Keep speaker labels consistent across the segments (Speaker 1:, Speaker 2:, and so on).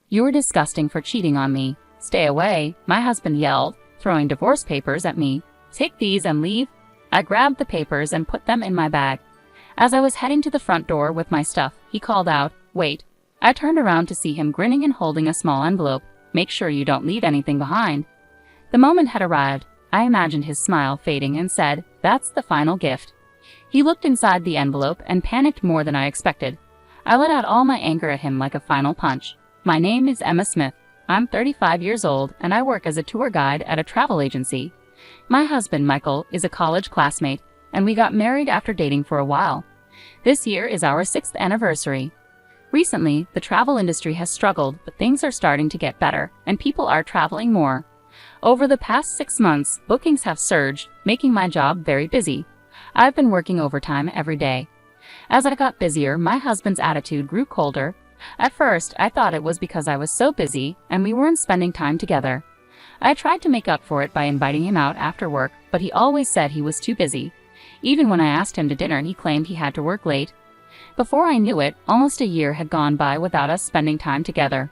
Speaker 1: "You're disgusting for cheating on me. Stay away," my husband yelled, throwing divorce papers at me. "Take these and leave." I grabbed the papers and put them in my bag. As I was heading to the front door with my stuff, he called out, "Wait." I turned around to see him grinning and holding a small envelope. "Make sure you don't leave anything behind." The moment had arrived. I imagined his smile fading and said, "That's the final gift." He looked inside the envelope and panicked more than I expected. I let out all my anger at him like a final punch. "My name is Emma Smith. I'm 35 years old and I work as a tour guide at a travel agency. My husband, Michael, is a college classmate, and we got married after dating for a while. This year is our 6th anniversary. Recently, the travel industry has struggled, but things are starting to get better, and people are traveling more. Over the past 6 months, bookings have surged, making my job very busy. I've been working overtime every day. As I got busier, my husband's attitude grew colder. At first, I thought it was because I was so busy and we weren't spending time together. I tried to make up for it by inviting him out after work, but he always said he was too busy. Even when I asked him to dinner, he claimed he had to work late. Before I knew it, almost a year had gone by without us spending time together.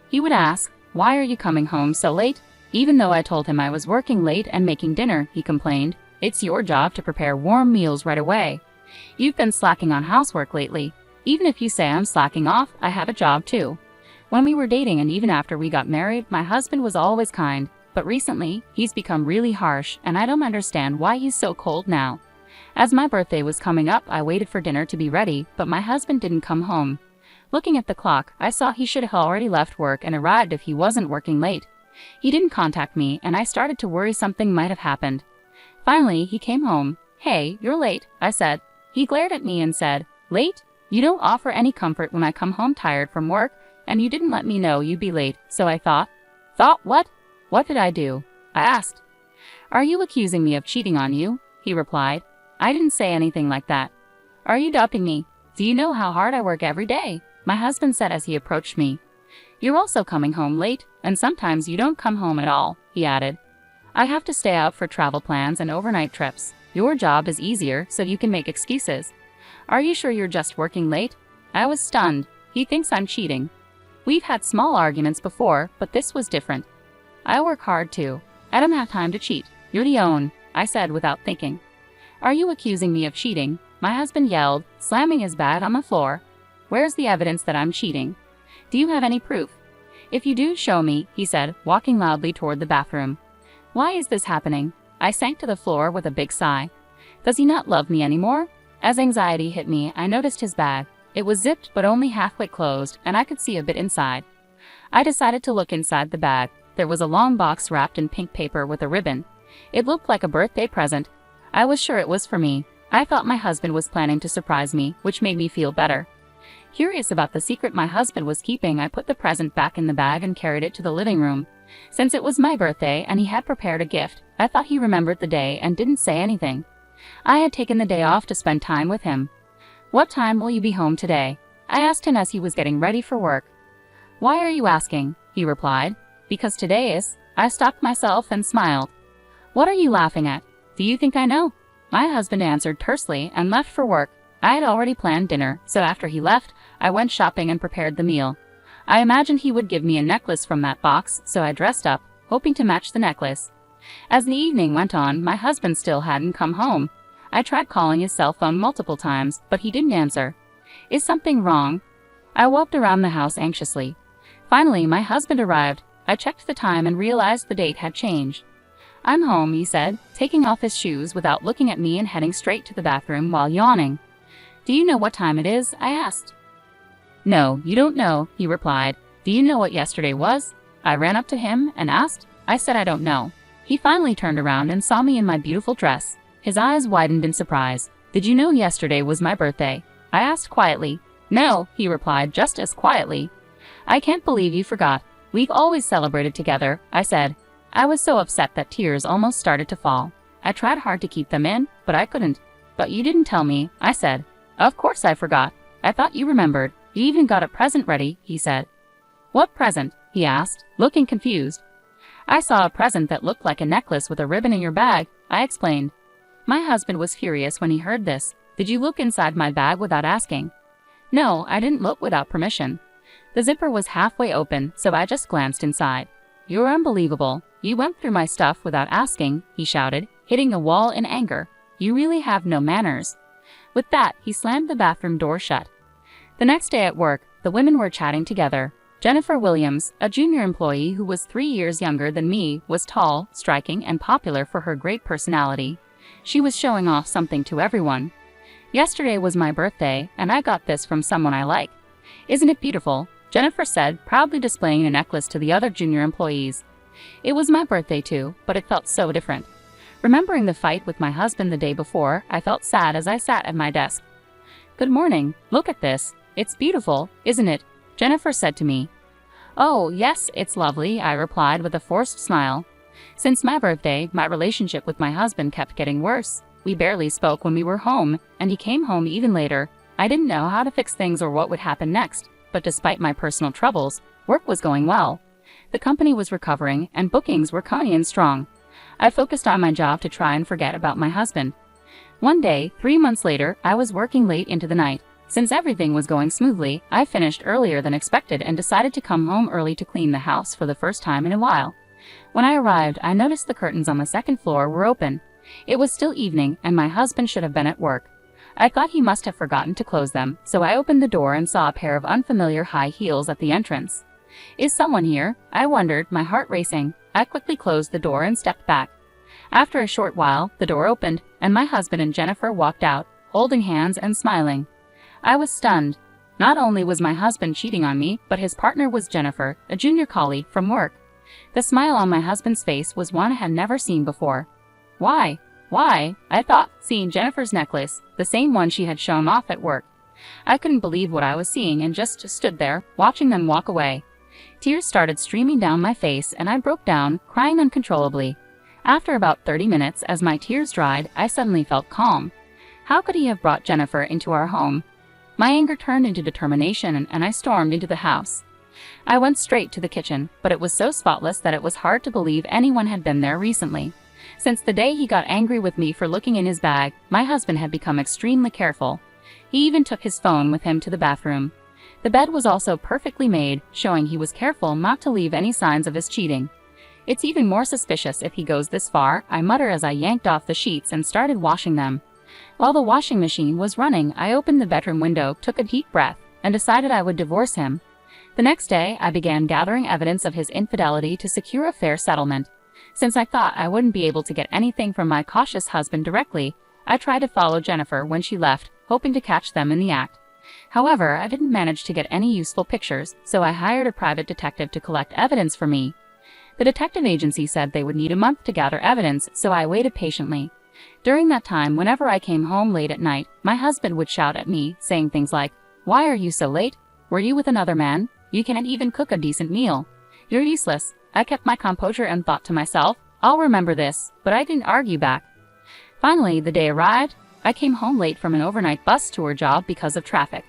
Speaker 1: He would ask, "Why are you coming home so late?" Even though I told him I was working late and making dinner, he complained, "It's your job to prepare warm meals right away. You've been slacking on housework lately. Even if you say I'm slacking off, I have a job too." When we were dating and even after we got married, my husband was always kind, but recently, he's become really harsh and I don't understand why he's so cold now. As my birthday was coming up, I waited for dinner to be ready, but my husband didn't come home. Looking at the clock, I saw he should have already left work and arrived if he wasn't working late. He didn't contact me and I started to worry something might have happened. Finally, he came home. "Hey, you're late," I said. He glared at me and said, "Late? You don't offer any comfort when I come home tired from work, and you didn't let me know you'd be late, so I thought." "Thought what? What did I do?" I asked. "Are you accusing me of cheating on you?" he replied. "I didn't say anything like that." "Are you doubting me? Do you know how hard I work every day?" my husband said as he approached me. "You're also coming home late, and sometimes you don't come home at all," he added. "I have to stay out for travel plans and overnight trips. Your job is easier, so you can make excuses. Are you sure you're just working late?" I was stunned. He thinks I'm cheating. We've had small arguments before, but this was different. "I work hard too. I don't have time to cheat. You're the own," I said without thinking. "Are you accusing me of cheating?" my husband yelled, slamming his bag on the floor. "Where's the evidence that I'm cheating? Do you have any proof?" "If you do, show me," he said, walking loudly toward the bathroom. Why is this happening? I sank to the floor with a big sigh. Does he not love me anymore? As anxiety hit me, I noticed his bag. It was zipped but only halfway closed, and I could see a bit inside. I decided to look inside the bag. There was a long box wrapped in pink paper with a ribbon. It looked like a birthday present. I was sure it was for me. I thought my husband was planning to surprise me, which made me feel better. Curious about the secret my husband was keeping, I put the present back in the bag and carried it to the living room. Since it was my birthday and he had prepared a gift, I thought he remembered the day and didn't say anything. I had taken the day off to spend time with him. "What time will you be home today?" I asked him as he was getting ready for work. "Why are you asking?" he replied. "Because today is." I stopped myself and smiled. "What are you laughing at? Do you think I know?" My husband answered tersely and left for work. I had already planned dinner, so after he left, I went shopping and prepared the meal. I imagined he would give me a necklace from that box, so I dressed up, hoping to match the necklace. As the evening went on, my husband still hadn't come home. I tried calling his cell phone multiple times, but he didn't answer. Is something wrong? I walked around the house anxiously. Finally, my husband arrived. I checked the time and realized the date had changed. "I'm home," he said, taking off his shoes without looking at me and heading straight to the bathroom while yawning. "Do you know what time it is?" I asked. "No, you don't know," he replied. "Do you know what yesterday was?" I ran up to him and asked. I said I don't know. He finally turned around and saw me in my beautiful dress. His eyes widened in surprise. "Did you know yesterday was my birthday?" I asked quietly. "No," he replied just as quietly. "I can't believe you forgot. We've always celebrated together," I said. I was so upset that tears almost started to fall. I tried hard to keep them in, but I couldn't. "But you didn't tell me," I said. "Of course I forgot. I thought you remembered. You even got a present ready," he said. "What present?" he asked, looking confused. "I saw a present that looked like a necklace with a ribbon in your bag," I explained. My husband was furious when he heard this. "Did you look inside my bag without asking?" "No, I didn't look without permission." The zipper was halfway open, so I just glanced inside. "You're unbelievable. You went through my stuff without asking," he shouted, hitting the wall in anger. "You really have no manners." With that, he slammed the bathroom door shut. The next day at work, the women were chatting together. Jennifer Williams, a junior employee who was 3 years younger than me, was tall, striking, and popular for her great personality. She was showing off something to everyone. "Yesterday was my birthday, and I got this from someone I like. Isn't it beautiful?" Jennifer said, proudly displaying a necklace to the other junior employees. It was my birthday too, but it felt so different. Remembering the fight with my husband the day before, I felt sad as I sat at my desk. "Good morning. Look at this. It's beautiful, isn't it?" Jennifer said to me. "Oh, yes, it's lovely," I replied with a forced smile. Since my birthday, my relationship with my husband kept getting worse. We barely spoke when we were home, and he came home even later. I didn't know how to fix things or what would happen next, but despite my personal troubles, work was going well. The company was recovering, and bookings were coming in strong. I focused on my job to try and forget about my husband. One day, 3 months later, I was working late into the night. Since everything was going smoothly, I finished earlier than expected and decided to come home early to clean the house for the first time in a while. When I arrived, I noticed the curtains on the second floor were open. It was still evening, and my husband should have been at work. I thought he must have forgotten to close them, so I opened the door and saw a pair of unfamiliar high heels at the entrance. "Is someone here?" I wondered, my heart racing. I quickly closed the door and stepped back. After a short while, the door opened, and my husband and Jennifer walked out, holding hands and smiling. I was stunned. Not only was my husband cheating on me, but his partner was Jennifer, a junior colleague from work. The smile on my husband's face was one I had never seen before. Why, I thought, seeing Jennifer's necklace, the same one she had shown off at work. I couldn't believe what I was seeing and just stood there, watching them walk away. Tears started streaming down my face and I broke down, crying uncontrollably. After about 30 minutes, as my tears dried, I suddenly felt calm. How could he have brought Jennifer into our home? My anger turned into determination and I stormed into the house. I went straight to the kitchen, but it was so spotless that it was hard to believe anyone had been there recently. Since the day he got angry with me for looking in his bag, my husband had become extremely careful. He even took his phone with him to the bathroom. The bed was also perfectly made, showing he was careful not to leave any signs of his cheating. "It's even more suspicious if he goes this far," I muttered as I yanked off the sheets and started washing them. While the washing machine was running, I opened the bedroom window, took a deep breath, and decided I would divorce him. The next day, I began gathering evidence of his infidelity to secure a fair settlement. Since I thought I wouldn't be able to get anything from my cautious husband directly, I tried to follow Jennifer when she left, hoping to catch them in the act. However, I didn't manage to get any useful pictures, so I hired a private detective to collect evidence for me. The detective agency said they would need a month to gather evidence, so I waited patiently. During that time, whenever I came home late at night, my husband would shout at me, saying things like, "Why are you so late? Were you with another man? You can't even cook a decent meal. You're useless." I kept my composure and thought to myself, "I'll remember this," but I didn't argue back. Finally, the day arrived. I came home late from an overnight bus tour job because of traffic.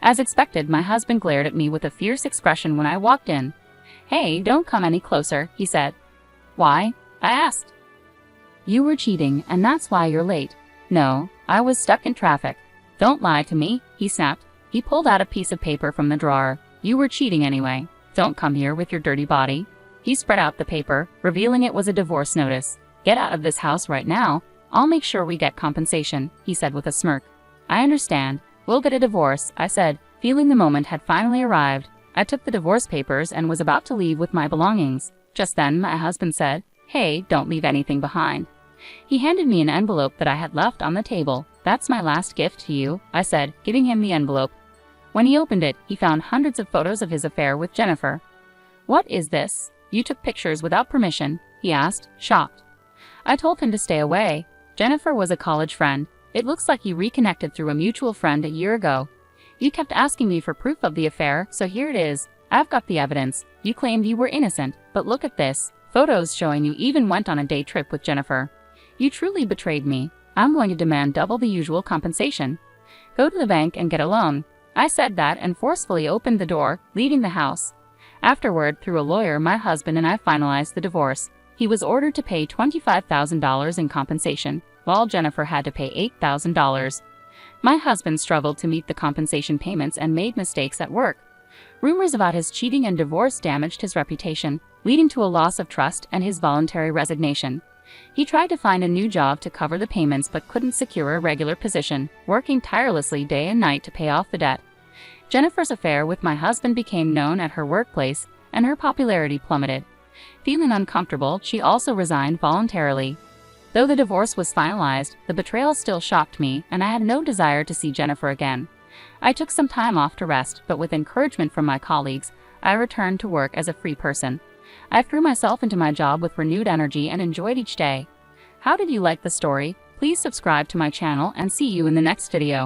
Speaker 1: As expected, my husband glared at me with a fierce expression when I walked in. "Hey, don't come any closer," he said. "Why?" I asked. "You were cheating, and that's why you're late." "No, I was stuck in traffic." "Don't lie to me," he snapped. He pulled out a piece of paper from the drawer. "You were cheating anyway. Don't come here with your dirty body." He spread out the paper, revealing it was a divorce notice. "Get out of this house right now. I'll make sure we get compensation," he said with a smirk. "I understand. We'll get a divorce," I said, feeling the moment had finally arrived. I took the divorce papers and was about to leave with my belongings. Just then, my husband said, "Hey, don't leave anything behind." He handed me an envelope that I had left on the table. "That's my last gift to you," I said, giving him the envelope. When he opened it, he found hundreds of photos of his affair with Jennifer. "What is this? You took pictures without permission?" he asked, shocked. I told him to stay away. Jennifer was a college friend. It looks like you reconnected through a mutual friend a year ago. You kept asking me for proof of the affair, so here it is. I've got the evidence. You claimed you were innocent, but look at this. Photos showing you even went on a day trip with Jennifer. You truly betrayed me. I'm going to demand double the usual compensation. Go to the bank and get a loan." I said that and forcefully opened the door, leaving the house. Afterward, through a lawyer, my husband and I finalized the divorce. He was ordered to pay $25,000 in compensation, while Jennifer had to pay $8,000. My husband struggled to meet the compensation payments and made mistakes at work. Rumors about his cheating and divorce damaged his reputation, leading to a loss of trust and his voluntary resignation. He tried to find a new job to cover the payments but couldn't secure a regular position, working tirelessly day and night to pay off the debt. Jennifer's affair with my husband became known at her workplace, and her popularity plummeted. Feeling uncomfortable, she also resigned voluntarily. Though the divorce was finalized, the betrayal still shocked me, and I had no desire to see Jennifer again. I took some time off to rest, but with encouragement from my colleagues, I returned to work as a free person. I threw myself into my job with renewed energy and enjoyed each day. How did you like the story? Please subscribe to my channel and see you in the next video.